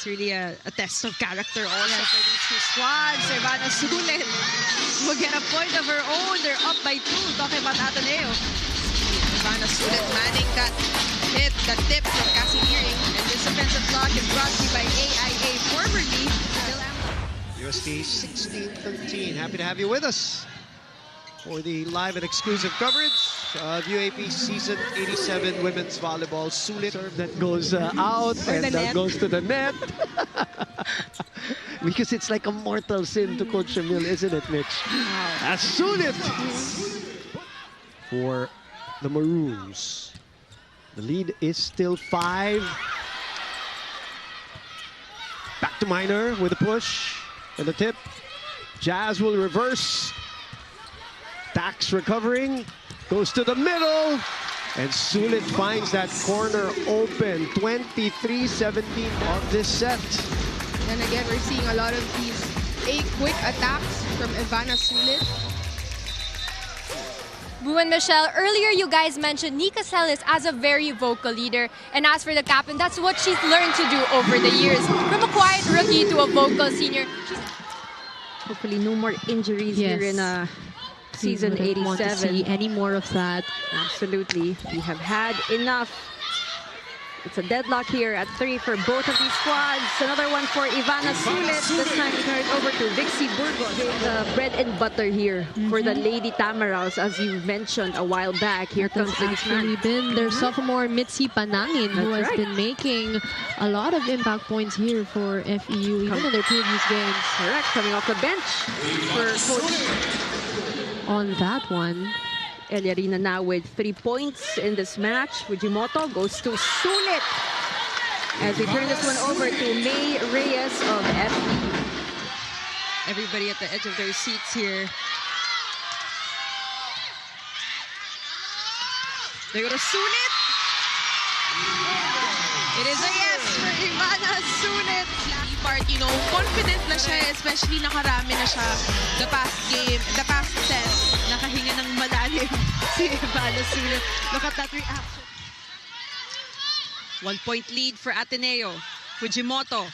It's really a test of character also for these two squads. Yvana Sulit will get a point of her own. They're up by 2. Talking about Ateneo. Yvana Sulit manning that hit, that tip from Casimiring. And this offensive block is brought to you by AIA, formerly USD 16-13. Happy to have you with us for the live and exclusive coverage of UAP Season 87 Women's Volleyball. Sulit serve that goes out and goes to the net. Because it's like a mortal sin to Coach Emil, isn't it, Mitch? Wow. Sulit for the Maroons. The lead is still 5. Back to Minor with a push and a tip. Jazz will reverse. Tax recovering, goes to the middle, and Sulit finds that corner open. 23-17 of this set. And again, we're seeing a lot of these quick attacks from Yvana Sulit. Boo and Michelle, earlier you guys mentioned Nika Celis as a very vocal leader. And as for the captain, that's what she's learned to do over the years. From a quiet rookie to a vocal senior. Hopefully no more injuries here in Season 87. Want to see any more of that. Absolutely. We have had enough. It's a deadlock here at 3 for both of these squads. Another one for Yvana Sulit. This time turn it over to Vixie Burgos. The bread and butter here for the Lady Tamaraws, as you mentioned a while back. Here comes the actually been their sophomore Mitzi Panangin, who has been making a lot of impact points here for FEU, even in their previous games. Correct, coming off the bench for Coach on that one. Eliarina now with 3 points in this match. Fujimoto goes to Sulit as we turn this one over to May Reyes of FEU. Everybody at the edge of their seats here. They go to Sulit. It is a yes for Yvana Sulit. Part, you know, confident na siya, especially nakarami na siya the past set. Nakahinga ng malalim si Yvana Sulit. Look at that reaction. 1 point lead for Ateneo. Fujimoto.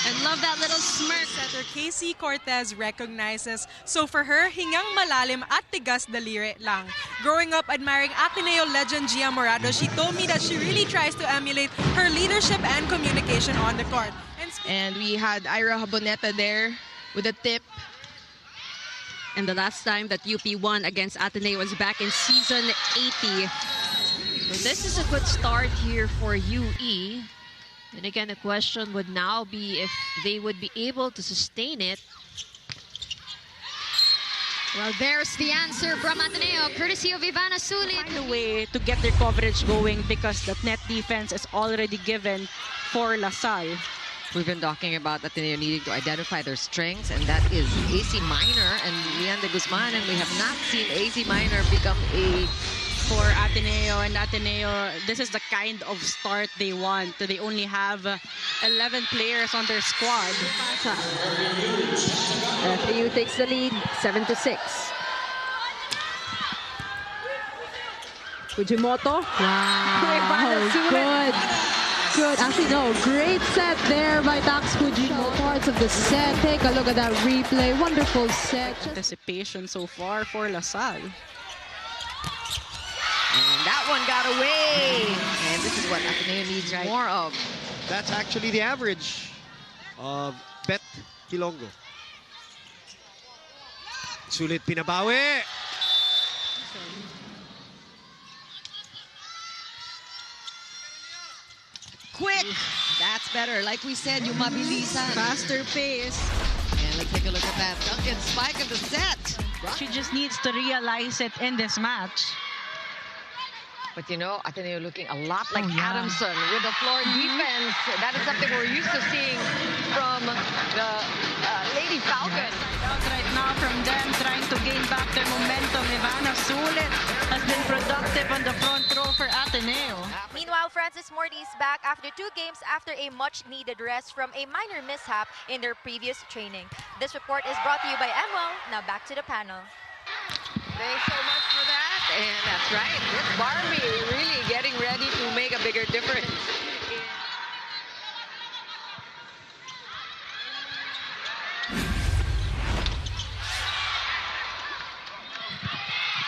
And love that little smirk. Setter Casey Cortez recognizes. So for her, hingang malalim at tigas daliri lang. Growing up admiring Ateneo legend Gia Morado, she told me that she really tries to emulate her leadership and communication on the court. And we had Ira Haboneta there with a tip. And the last time that UP won against Ateneo was back in Season 80. So this is a good start here for UE. And again, the question would now be if they would be able to sustain it. Well, there's the answer from Ateneo, courtesy of Yvana Sulit. Find a way to get their coverage going because the net defense is already given for LaSalle. We've been talking about Ateneo needing to identify their strengths, and that is AC Minor and Leanda Guzman, and we have not seen AC Minor become a... For Ateneo, and Ateneo, this is the kind of start they want. They only have 11 players on their squad. FEU takes the lead, 7-6. Fujimoto. Wow, good. Actually, no, great set there by Tax Fujimoto. Parts of the set. Take a look at that replay. Wonderful set. Anticipation so far for LaSalle. And that one got away. And this is what Ateneo needs more of. That's actually the average of Bet Hilongo. Sulit pinabawi. Quick! That's better. Like we said, yung mabilisan. Faster pace. And let's take a look at that Duncan spike of the set. She just needs to realize it in this match. But you know, Ateneo looking a lot like Adamson with the floor defense. That is something we're used to seeing from the Lady Falcons. Right now from them, trying to gain back their momentum. Yvana Sulit has been productive on the front row for Ateneo. Meanwhile, Francis Morty is back after 2 games after a much-needed rest from a minor mishap in their previous training. This report is brought to you by MWell. Now back to the panel. Thanks so much for that. And that's right, this Barbie really getting ready to make a bigger difference.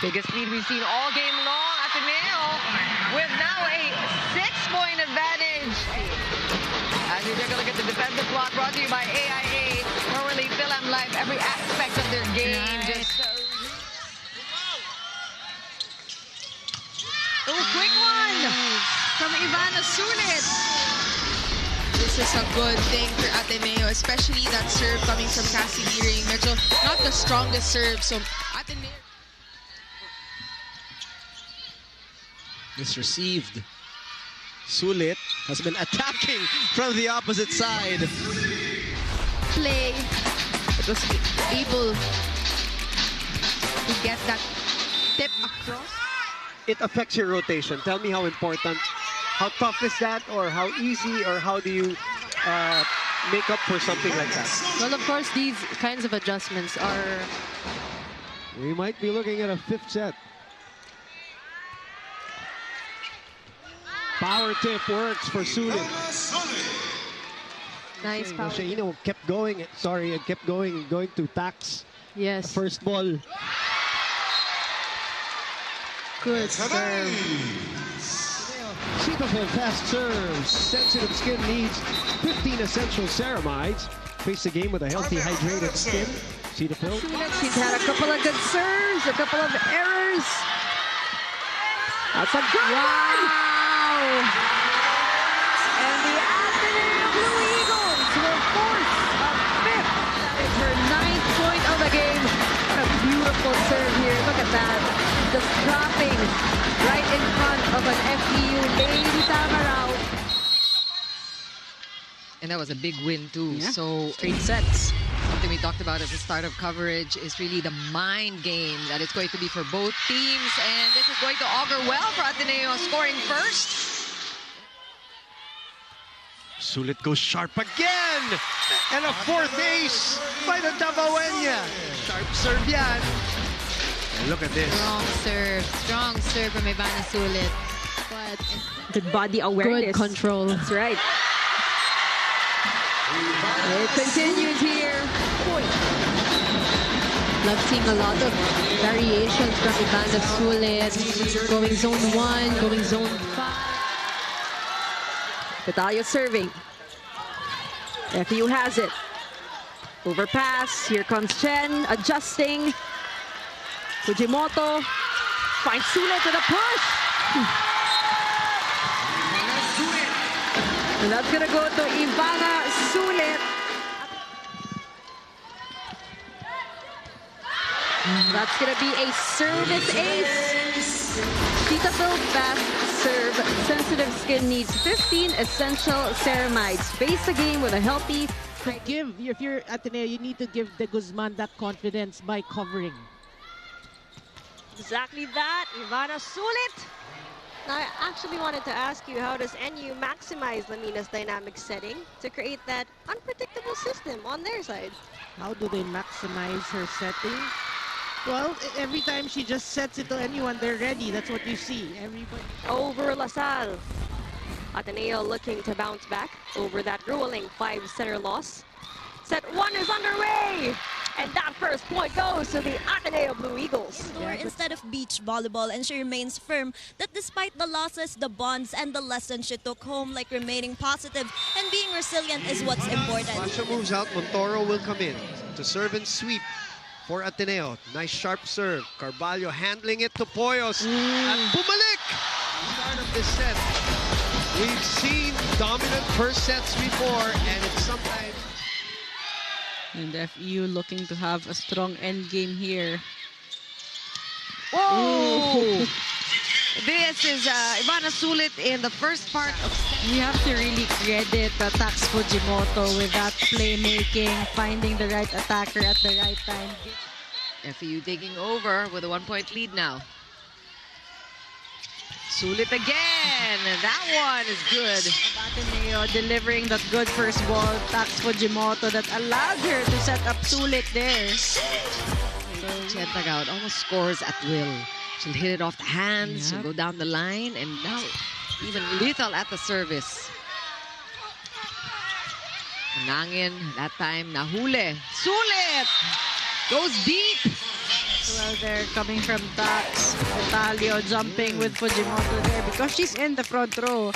Biggest lead we've seen all game long. Ateneo with now a 6-point advantage. As we take a look at the defensive block brought to you by AIA, formerly Film Live, every aspect of their game. Right. Just quick one from Yvana Sulit. This is a good thing for Ateneo, especially that serve coming from Cassie Deering. Medyo not the strongest serve, so Ateneo. Misreceived. Sulit has been attacking from the opposite side. Play. It was able to get that tip across. It affects your rotation. Tell me how important, how tough is that, or how easy, or how do you make up for something like that? Well, of course, these kinds of adjustments are... We might be looking at a 5th set. Power tip works for Sulit. Nice power. Mashaino kept going. Sorry, it kept going to tax. Yes. First ball. Good serve. Cetaphil fast serves. Sensitive skin needs 15 essential ceramides. Face the game with a healthy, hydrated skin. Cetaphil. She's had a couple of good serves, a couple of errors. That's a good one. And the Ateneo Blue Eagles will force a 5th. That is her 9th point of the game. What a beautiful serve here. Look at that. Just dropping right in front of an FEU Lady Tamarao. And that was a big win too. Yeah. So Straight sets. something we talked about at the start of coverage is really the mind game that it's going to be for both teams. And this is going to augur well for Ateneo scoring first. Sulit goes sharp again! And a 4th ace by the Tabaweña. Sharp serve yan. And look at this. Strong serve from Yvana Sulit. But Good body awareness. good control. That's right. It continues here. Love seeing a lot of variations from Yvana Sulit. Going zone 1, going zone 5. Petayo serving. FEU has it. Overpass. Here comes Chen. Adjusting. Fujimoto finds Sulit with a push. And that's going to go to Yvana Sulit. That's going to be a service ace. Cetaphil fast serve. Sensitive skin needs 15 essential ceramides. Face the game with a healthy... If you're Ateneo, you need to give De Guzman that confidence by covering. Exactly that, Yvana Sulit. Now, I actually wanted to ask you, how does NU maximize Lamina's dynamic setting to create that unpredictable system on their side? How do they maximize her setting? Well, every time she just sets it to anyone, they're ready. That's what you see. Everybody. Over LaSalle. Ateneo looking to bounce back over that grueling 5-setter loss. Set 1 is underway! And that first point goes to the Ateneo Blue Eagles. Instead of beach volleyball, and she remains firm that despite the losses, the bonds, and the lessons she took home, like remaining positive and being resilient, is what's important. Masha moves out, Montoro will come in to serve and sweep for Ateneo. Nice sharp serve. Carvalho handling it to Poyos. At bumalik! Start of this set. We've seen dominant first sets before, and it's sometimes... And FEU looking to have a strong end game here. Whoa! This is Yvana Sulit in the first part of... We have to really credit Tax Fujimoto with that playmaking, finding the right attacker at the right time. FEU taking over with a 1-point lead now. Sulit again. That one is good. Ateneo delivering that good first ball. Tax Fujimoto that allowed her to set up Sulit there. Chen Tagaut almost scores at will. She'll hit it off the hands, she'll go down the line, and now even lethal at the service. Nangin, that time, nahuli. Sulit! Goes deep. Well, they're coming from Tax. Italio jumping with Fujimoto there because she's in the front row.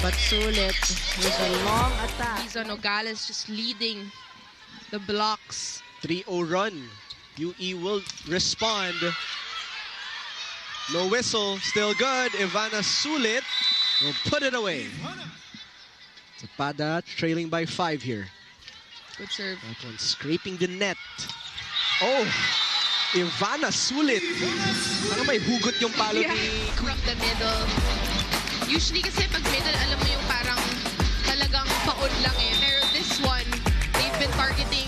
But Sulit with a long attack. Liza Nogales just leading the blocks. 3-0 run. UE will respond. No whistle, still good. Yvana Sulit will put it away. Zapada trailing by 5 here. Good serve. That one scraping the net. Oh, Yvana Sulit. Ano may hugot yung palo ni From the middle. Usually kasi pag middle, alam mo yung parang talagang paon lang eh. Pero this one, they've been targeting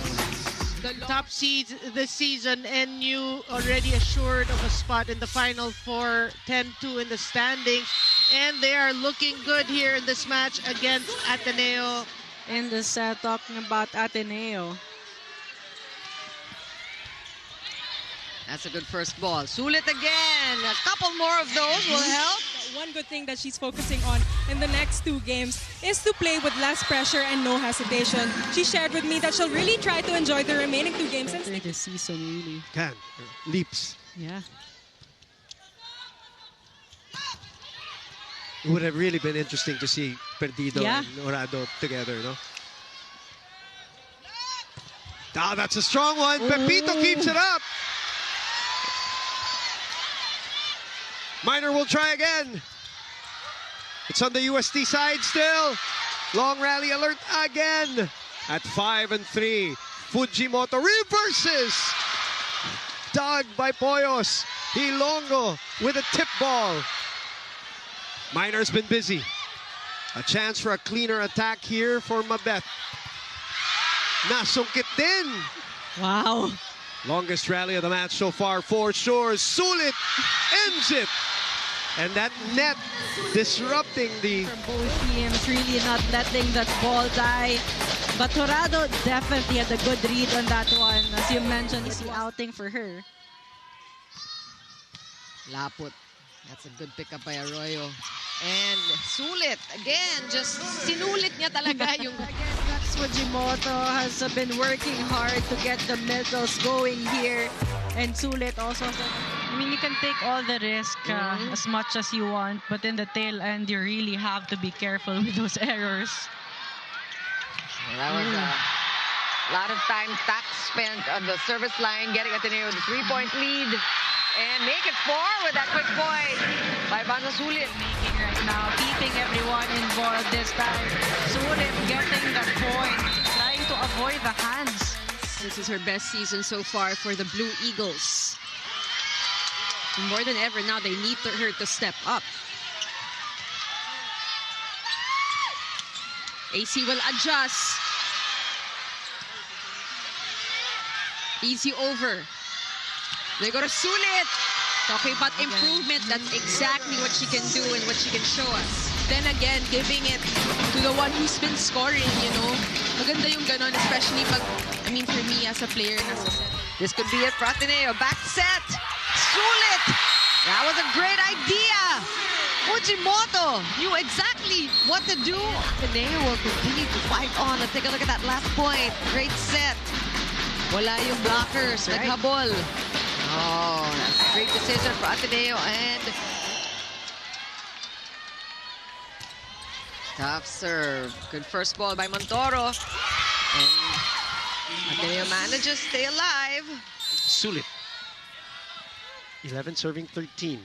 the top seeds this season and you already assured of a spot in the Final Four, 10-2 in the standings. And they are looking good here in this match against Ateneo. In the set, talking about Ateneo. That's a good first ball. Sulit again. A couple more of those will help. One good thing that she's focusing on in the next 2 games is to play with less pressure and no hesitation. She shared with me that she'll really try to enjoy the remaining 2 games. After the season, really. Can. Leaps. Yeah. It would have really been interesting to see Perdido and Orado together, no? Ah, that's a strong one. Pepito keeps it up. Minor will try again. It's on the UST side still. Long rally alert again. At 5-3. Fujimoto reverses. Dug by Poyos. Hilongo with a tip ball. Minor's been busy. A chance for a cleaner attack here for Mabeth. Nasungkit din. Wow. Longest rally of the match so far for sure. Sulit ends it. And that net disrupting the... From both teams, really not letting that ball die. But Torado definitely had a good read on that one. As you mentioned, it's the outing for her. Laput. That's a good pickup by Arroyo. And Sulit, again, just sinulit niya talaga yung... Fujimoto has been working hard to get the middles going here. And Sulit also... I mean, you can take all the risk as much as you want, but in the tail end, you really have to be careful with those errors. Well, that was a lot of time Tax spent on the service line, getting Ateneo the 3-point lead. And make it 4 with that quick point by Yvana Sulit. Making right now, keeping everyone involved this time. Sulit getting the point, trying to avoid the hands. This is her best season so far for the Blue Eagles. More than ever now, they need her to step up. AC will adjust. Easy over. They go to Sulit. Talking about improvement, that's exactly what she can do and what she can show us. Then again, giving it to the one who's been scoring, you know. Maganda yung ganon, especially pag, I mean, for me as a player, nasa set. This could be it for Ateneo. Back set. Sulit. That was a great idea. Fujimoto knew exactly what to do. Ateneo will continue to fight on. Let's take a look at that last point. Great set. Wala yung blockers. Naghabol. Oh, that's a great decision for Ateneo. And tough serve. Good first ball by Montoro. And Ateneo manages to stay alive. Sulit. 11 serving 13.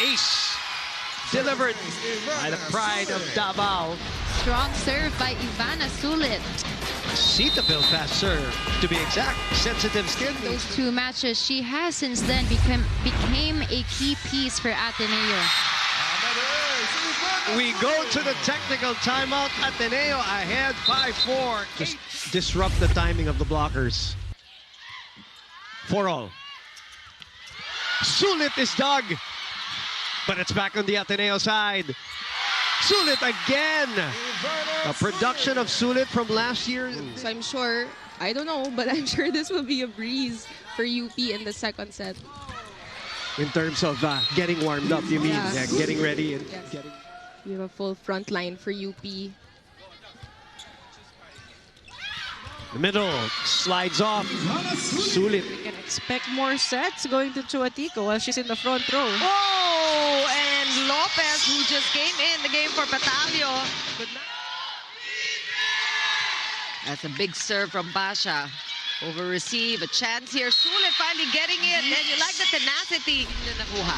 Ace delivered by the pride of Davao. Strong serve by Yvana Sulit. Cetaphil fast serve, to be exact. Sensitive skin. Those 2 matches she has since then became a key piece for Ateneo. We go to the technical timeout. Ateneo ahead 5-4. Just disrupt the timing of the blockers. 4-all. Sulit is dug. But it's back on the Ateneo side. Sulit again. A production of Sulit from last year. So I'm sure, I don't know, but I'm sure this will be a breeze for UP in the second set. In terms of getting warmed up, you mean? Yeah, getting ready. And getting... We have a full front line for UP. The middle slides off. Sulit. We can expect more sets going to Chuatico while she's in the front row. Oh, and Lopez, who just came in the game for Patalio. That's a big serve from Basha. Over receive, a chance here. Sulit finally getting it. And you like the tenacity.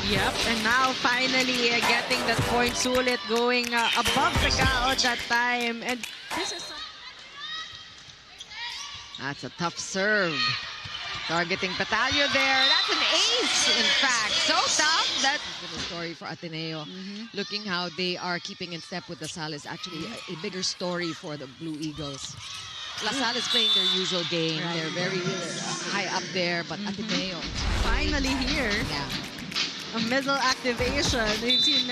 Yep, and now finally getting that point. Sulit going above the goal that time. And this is That's a tough serve. Targeting Patalio there. That's an ace, in fact. So tough. That's the story for Ateneo. Looking how they are keeping in step with the Salle is actually a bigger story for the Blue Eagles. La Salle is playing their usual game. Right. They're very high up there, but Ateneo. finally here. Yeah. A middle activation. We've seen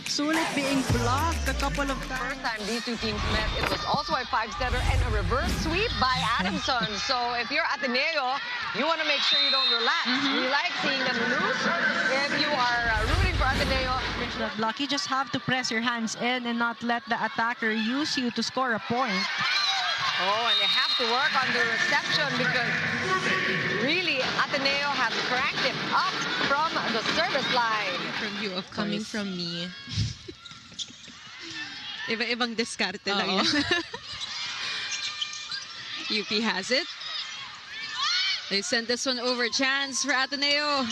Sulit being blocked a couple of times. First time these two teams met, it was also a 5-setter and a reverse sweep by Adamson. So if you're Ateneo, you want to make sure you don't relax. We like seeing them lose. If you are rooting for Ateneo, That block, you just have to press your hands in and not let the attacker use you to score a point. oh, and you have to work on the reception because really Ateneo have cranked it up from the service line. From you of coming from me. Iba-ibang diskarte lang yan. UP has it. They send this one over. Chance for Ateneo.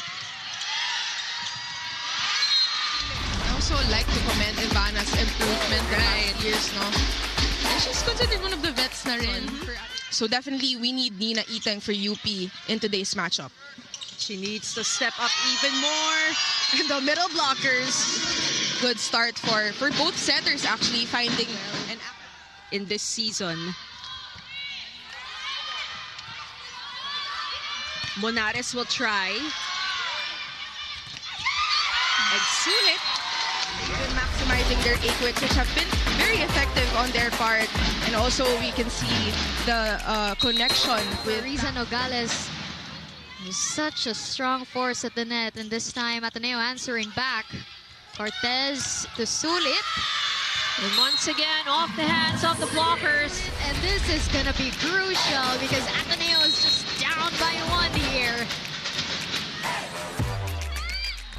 I also like to commend Yvana's improvement the last years, no? And she's considered one of the vets na rin. So definitely we need Nina Itang for UP in today's matchup. She needs to step up even more. And the middle blockers, good start for both setters actually finding an in this season. Monares will try. and Sulit. They've been maximizing their A-quicks, which have been very effective on their part. And also we can see the connection with Risa Nogales. Such a strong force at the net, and this time Ateneo answering back. Cortez to Sulit. And once again, off the hands of the blockers. And this is going to be crucial because Ateneo is just down by one here.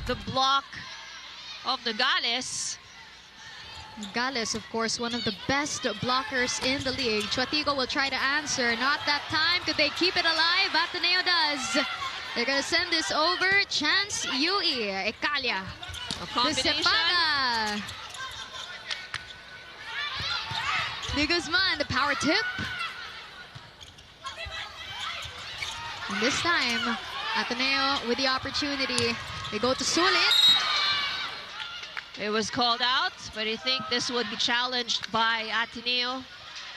The block of the Gales. Gales, of course, one of the best blockers in the league. Chuatico will try to answer. Not that time. Could they keep it alive? Ateneo does. They're going to send this over. Chance Yui. Ekalia. A combination. De Guzman, the power tip. And this time, Ateneo with the opportunity. They go to Sulit. It was called out, but I think this would be challenged by Ateneo.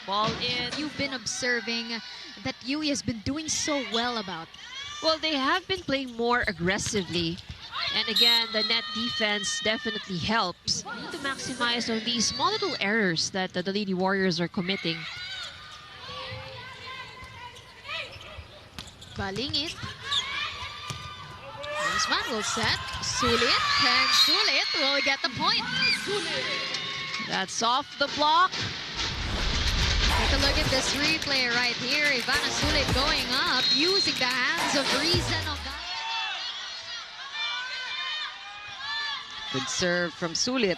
Ball in. You've been observing that Yui has been doing so well about. Well, they have been playing more aggressively. And again, the net defense definitely helps. We need to maximize on these small little errors that the Lady Warriors are committing. Balingit. Guzman will set. Sulit. And Sulit will get the point. That's off the block. Take a look at this replay right here. Yvana Sulit going up, using the hands of Risa Nogales. Good serve from Sulit.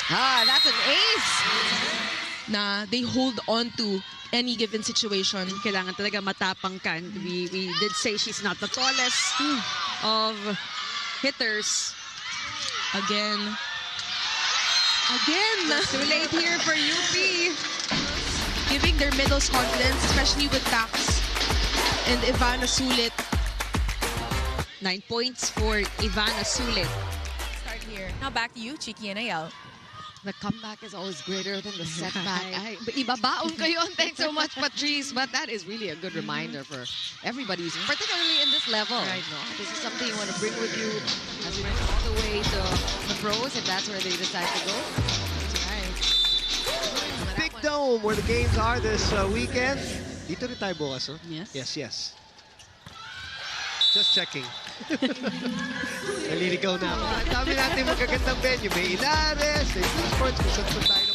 Ah, that's an ace. Na they hold on to any given situation. Kailangan talaga matapang ka. We did say she's not the tallest of hitters. Again. Too late here for UP. Giving their middles confidence, especially with Tax and Yvana Sulit. 9 points for Yvana Sulit. Start here. Now back to you, Chiki and Ayel. The comeback is always greater than the setback. Ibabaon kayo. Thanks so much, Patrice. But that is really a good reminder for everybody, particularly in this level. Right. No? This is something you want to bring with you as you go all the way to the pros, if that's where they decide to go. That's right. Big Dome, where the games are this weekend. Dito rin tayo bukas, no? Yes. Yes. Just checking. Naliligaw na ako. Ang dami natin magagandang venue. May Inares, may Blue Sports, kung saan tayo.